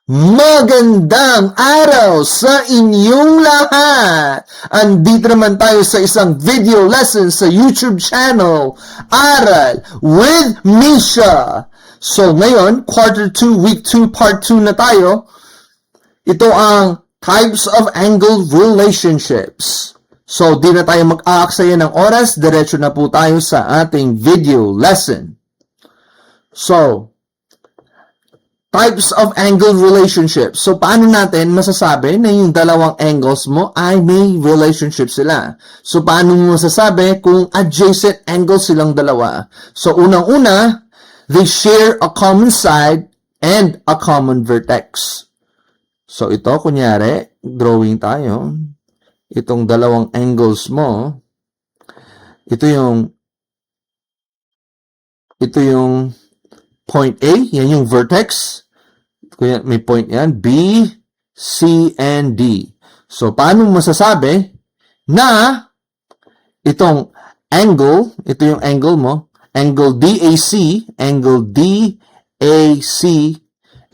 Magandang araw sa inyong lahat! Andito naman tayo sa isang video lesson sa YouTube channel, Aral with Misha. So ngayon, Quarter 2, Week 2, Part 2 na tayo. Ito ang Types of Angle Relationships. So di na tayo mag-aaksaya ng oras, diretso na po tayo sa ating video lesson. So, types of angle relationships. So, paano natin masasabi na yung dalawang angles mo ay may relationship sila? So, paano mo masasabi kung adjacent angles silang dalawa? So, unang-una, they share a common side and a common vertex. So, ito, kunyari, drawing tayo. Itong dalawang angles mo, ito yung point A, yan yung vertex. Kaya may point yan, B, C, and D. So, paano masasabi na itong angle, ito yung angle mo, angle DAC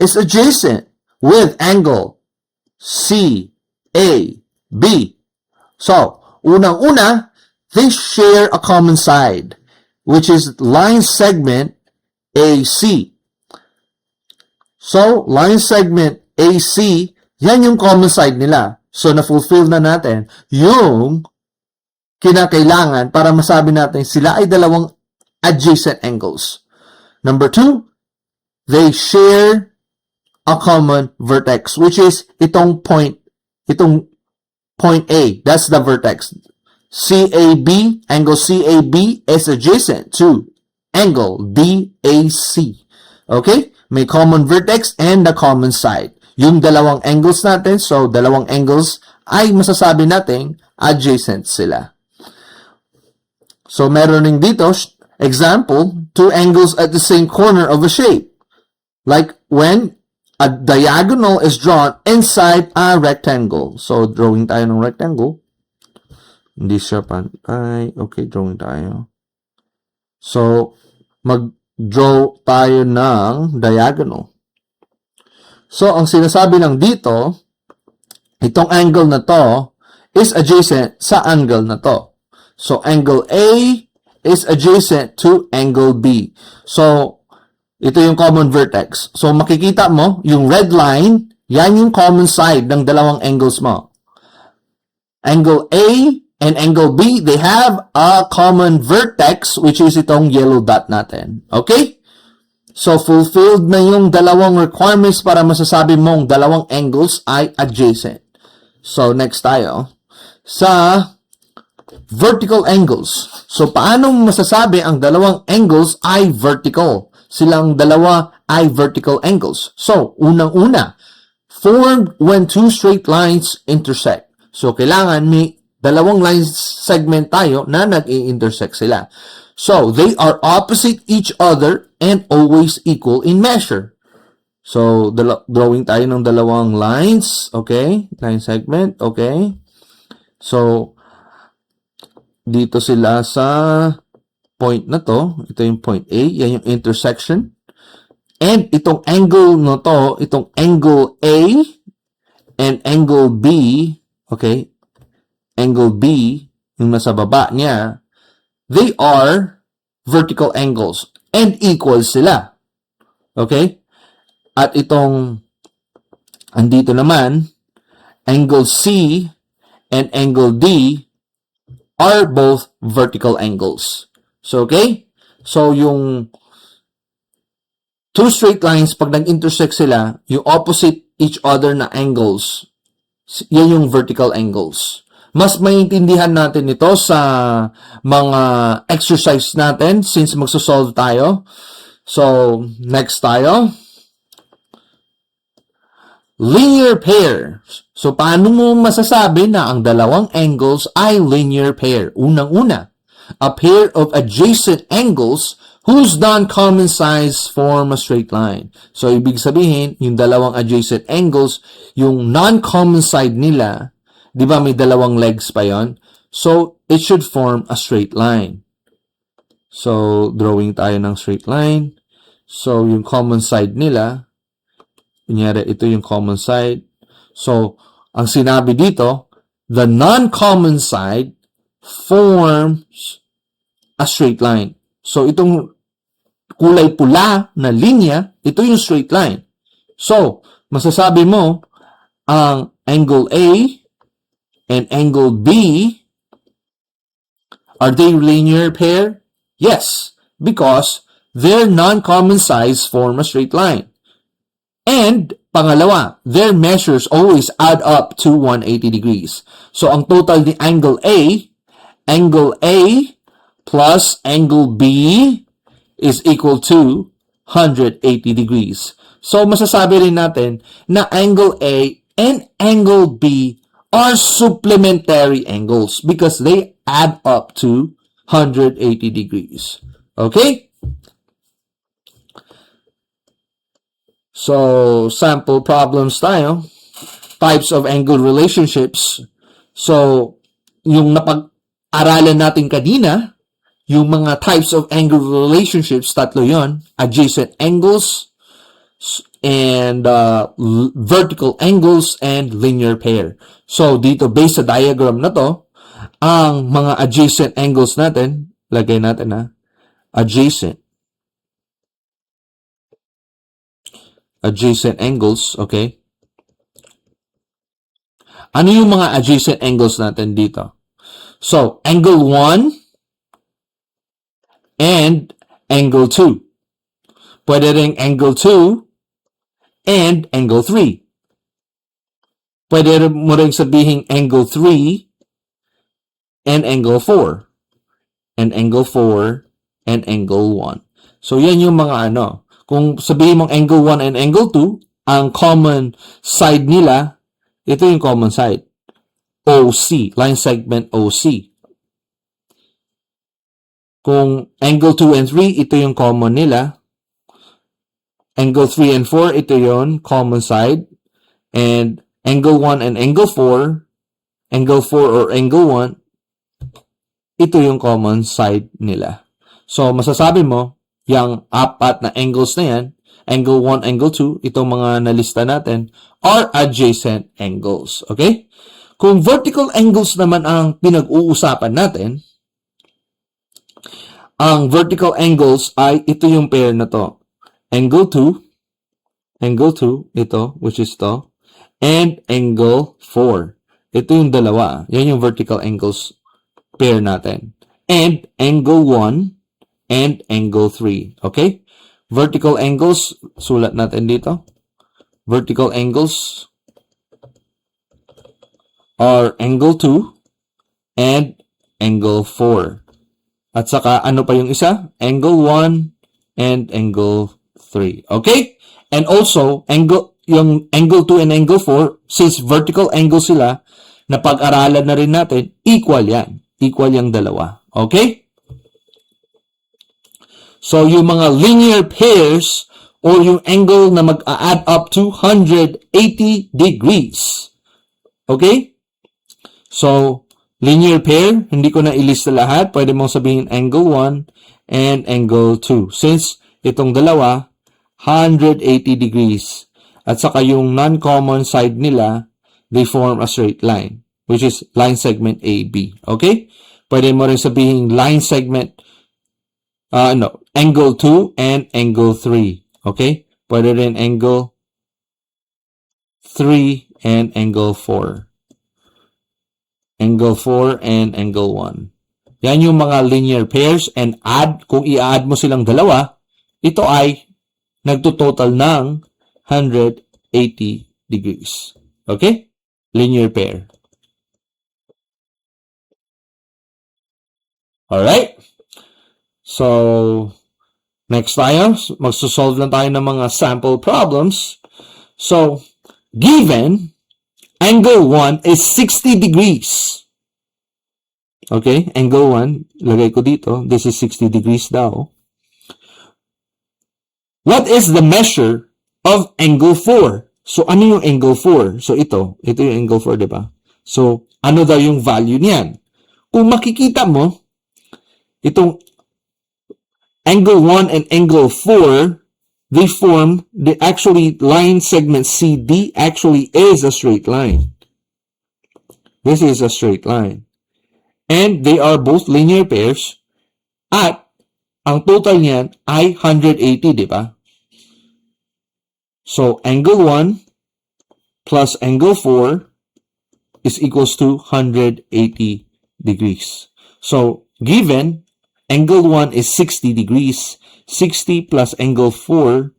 is adjacent with angle CAB. So, unang-una, they share a common side, which is line segment AC. So, line segment AC, yan yung common side nila. So, na-fulfill na natin yung kinakailangan para masabi natin sila ay dalawang adjacent angles. Number 2, they share a common vertex, which is itong point A. That's the vertex. CAB, angle CAB is adjacent to angle DAC. Okay? May common vertex and a common side. Yung dalawang angles natin, so dalawang angles ay masasabi natin adjacent sila. So meron rin dito, example, two angles at the same corner of a shape. Like when a diagonal is drawn inside a rectangle. So drawing tayo ng rectangle. Hindi siya pantay. Okay, drawing tayo. So, mag-draw tayo ng diagonal. So, ang sinasabi lang dito, itong angle na to is adjacent sa angle na to. So, angle A is adjacent to angle B. So, ito yung common vertex. So, makikita mo, yung red line, yan yung common side ng dalawang angles mo. Angle A and angle B, they have a common vertex, which is itong yellow dot natin. Okay? So, fulfilled na yung dalawang requirements para masasabi mong dalawang angles ay adjacent. So, next tayo. Sa vertical angles. So, paano masasabi ang dalawang angles ay vertical? Silang dalawa ay vertical angles. So, unang-una, formed when two straight lines intersect. So, kailangan may dalawang line segment tayo na nag-i-intersect sila. So, they are opposite each other and always equal in measure. So, drawing tayo ng dalawang lines. Okay? Line segment. Okay? So, dito sila sa point na to. Ito yung point A. Yan yung intersection. And itong angle na to, itong angle A and angle B, okay? Angle B, yung nasa baba niya, they are vertical angles and equal sila. Okay? At itong, andito naman, angle C and angle D are both vertical angles. So, okay? So, yung two straight lines, pag nag-intersect sila, yung opposite each other na angles, yan yung vertical angles. Mas maintindihan natin ito sa mga exercise natin since magsosolve tayo. So, next tayo. Linear pair. So, paano mo masasabi na ang dalawang angles ay linear pair? Unang-una, a pair of adjacent angles whose non-common sides form a straight line. So, ibig sabihin, yung dalawang adjacent angles, yung non-common side nila, di ba may dalawang legs pa yon? So, it should form a straight line. So, drawing tayo ng straight line. So, yung common side nila Kunyari, ito yung common side. So, ang sinabi dito, the non-common side forms a straight line. So, itong kulay pula na linya, ito yung straight line. So, masasabi mo, ang angle A and angle B, are they linear pair? Yes, because their non-common sides form a straight line. And, pangalawa, their measures always add up to 180 degrees. So, ang total ni angle A plus angle B is equal to 180 degrees. So, masasabi rin natin na angle A and angle B are supplementary angles because they add up to 180 degrees. Okay? So, sample problems tayo. Types of angle relationships. So, yung napag-aralan natin kanina, yung mga types of angle relationships, tatlo yon: adjacent angles, and vertical angles, and linear pair. So, dito, based sa diagram na to, ang mga adjacent angles natin, lagay natin adjacent angles, okay? Ano yung mga adjacent angles natin dito? So, angle 1 and angle 2. Pwede rin angle 2 and angle 3. Pwede mo rin sabihin angle 3 and angle 4. And angle 4 and angle 1. So, yan yung mga ano. Kung sabihin mong angle 1 and angle 2, ang common side nila, ito yung common side. OC, line segment OC. Kung angle 2 and 3, ito yung common nila. Angle 3 and 4, ito yung common side. And angle 1 and angle 4, angle 4 or angle 1, ito yung common side nila. So, masasabi mo, yung apat na angles na yan, angle 1, angle 2, itong mga nalista natin, are adjacent angles. Okay? Kung vertical angles naman ang pinag-uusapan natin, ang vertical angles ay ito yung pair na to. Angle 2, ito, which is to, and angle 4. Ito yung dalawa. Yan yung vertical angles pair natin. And angle 1 and angle 3. Okay? Vertical angles, sulat natin dito. Vertical angles are angle 2 and angle 4. At saka, ano pa yung isa? Angle 1 and angle 3. Okay? And also, yung angle 2 and angle 4, since vertical angle sila, na pag-aralan na rin natin, equal yan. Equal yung dalawa. Okay? So, yung mga linear pairs or yung angle na mag-add up to 180 degrees. Okay? So, linear pair, hindi ko na ilista lahat. Pwede mong sabihin angle 1 and angle 2. Since itong dalawa, 180 degrees. At saka yung non-common side nila, they form a straight line, which is line segment AB. Okay? Pwede mo rin sabihin line segment angle 2 and angle 3. Okay? Pwede rin angle 3 and angle 4. Angle 4 and angle 1. Yan yung mga linear pairs, and kung i-add mo silang dalawa, ito ay nagtototal ng 180 degrees. Okay? Linear pair. Alright? So, next tayo, magsosolve lang tayo ng mga sample problems. So, given angle 1 is 60 degrees. Okay, angle 1, lagay ko dito, this is 60 degrees daw. What is the measure of angle 4? So, ano yung angle 4? So, ito yung angle 4, di ba? So, ano daw yung value niyan? Kung makikita mo, itong angle 1 and angle 4, they form the actually line segment CD actually is a straight line. This is a straight line. And they are both linear pairs. At ang total niyan ay 180, di ba? So, angle 1 plus angle 4 is equals to 180 degrees. So, given angle 1 is 60 degrees, 60 plus angle 4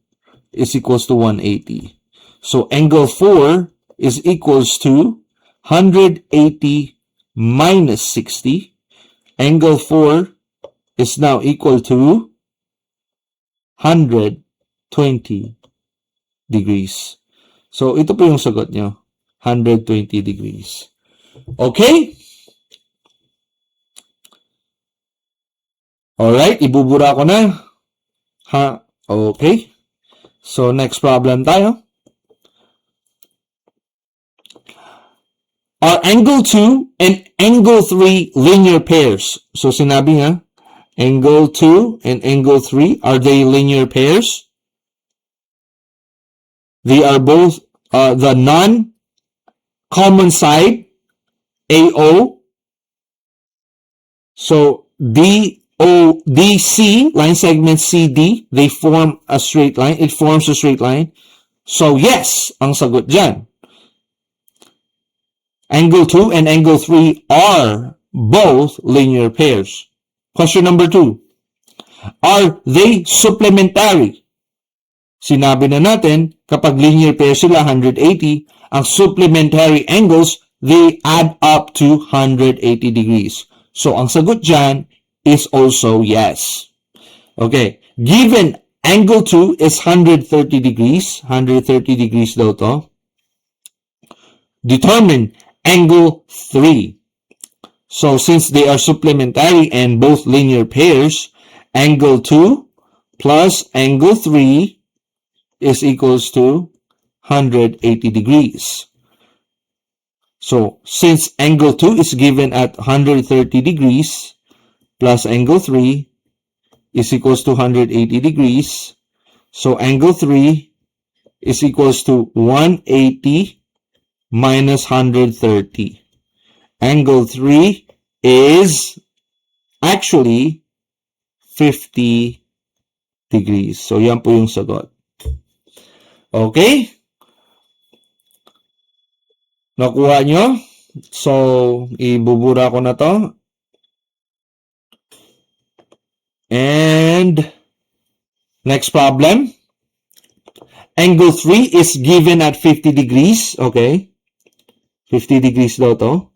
is equals to 180. So, angle 4 is equals to 180 minus 60. Angle 4 is now equal to 120 degrees. So, ito po yung sagot nyo. 120 degrees. Okay? Alright, ibubura ko na. Ha? Okay. So, next problem tayo. Are angle 2 and angle 3 linear pairs? So, sinabi nga, angle 2 and angle 3, are they linear pairs? They are both the non-common side, AO. So, DC, line segment CD, they form a straight line. It forms a straight line. So, yes, ang sagot dyan. Angle 2 and angle 3 are both linear pairs. Question number 2. Are they supplementary? Sinabi na natin, kapag linear pair sila, 180, ang supplementary angles, they add up to 180 degrees. So, ang sagot dyan is also yes. Okay. Given angle 2 is 130 degrees, 130 degrees daw to, determine angle 3. So, since they are supplementary and both linear pairs, angle 2 plus angle 3 is equals to 180 degrees. So, since angle 2 is given at 130 degrees plus angle 3 is equals to 180 degrees, so angle 3 is equals to 180 minus 130. Angle 3 is actually 50 degrees. So, yan po yung sagot. Okay? Nakuha nyo? So, ibubura ko na to. And, next problem. Angle 3 is given at 50 degrees. Okay? 50 degrees daw to.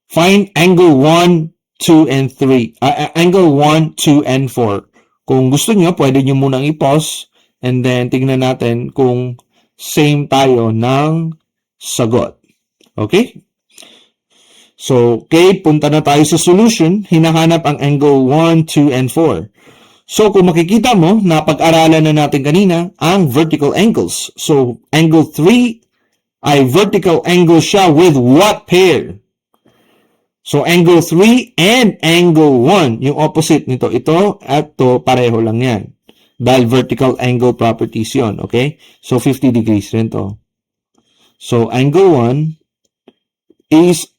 Find angle 1, 2, and 3. Angle 1, 2, and 4. Kung gusto nyo, pwede nyo munang i-pause. And then, tignan natin kung same tayo ng sagot. Okay? So, okay, punta na tayo sa solution. Hinahanap ang angle 1, 2, and 4. So, kung makikita mo, napag-aralan na natin kanina ang vertical angles. So, angle 3 ay vertical angle siya with what pair? So, angle 3 and angle 1, yung opposite nito. Ito at to, pareho lang yan. Dahil vertical angle properties yun, okay? So, 50 degrees rin to. So, angle 1 is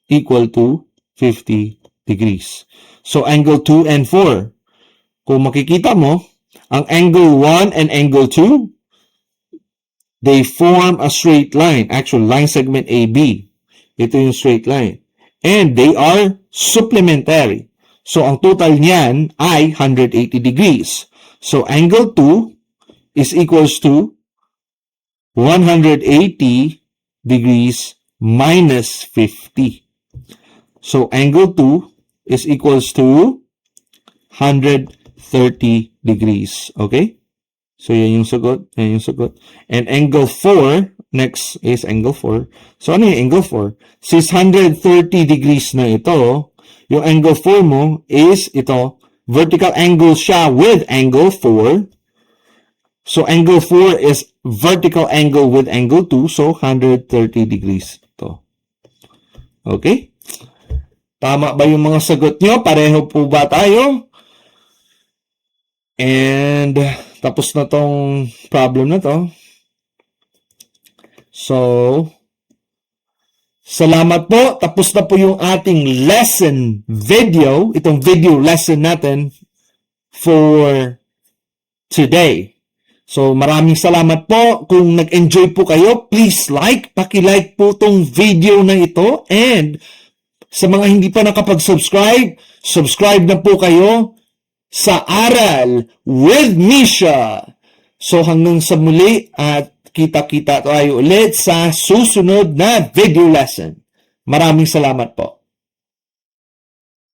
equal to 50 degrees. So, angle 2 and 4. Kung makikita mo, ang angle 1 and angle 2, they form a straight line. Actually, line segment AB. Ito yung straight line. And they are supplementary. So, ang total niyan ay 180 degrees. So, angle 2 is equals to 180 degrees minus 50. So, angle 2 is equals to 130 degrees. Okay? So, yan yung sagot. Yan yung sagot. And angle 4, next is angle 4. So, ano yung angle 4? Since 130 degrees na ito, yung angle 4 mo is ito, vertical angle siya with angle 4. So, angle 4 is vertical angle with angle 2. So, 130 degrees ito. Okay? Tama ba yung mga sagot nyo? Pareho po ba tayo? And tapos na tong problem na to. So, salamat po. Tapos na po yung ating lesson video. Itong video lesson natin for today. So, maraming salamat po. Kung nag-enjoy po kayo, please paki-like po tong video na ito. And sa mga hindi pa nakapag-subscribe, subscribe na po kayo sa Aral with Misha. So, hanggang sa muli at kita-kita tayo ulit sa susunod na video lesson. Maraming salamat po.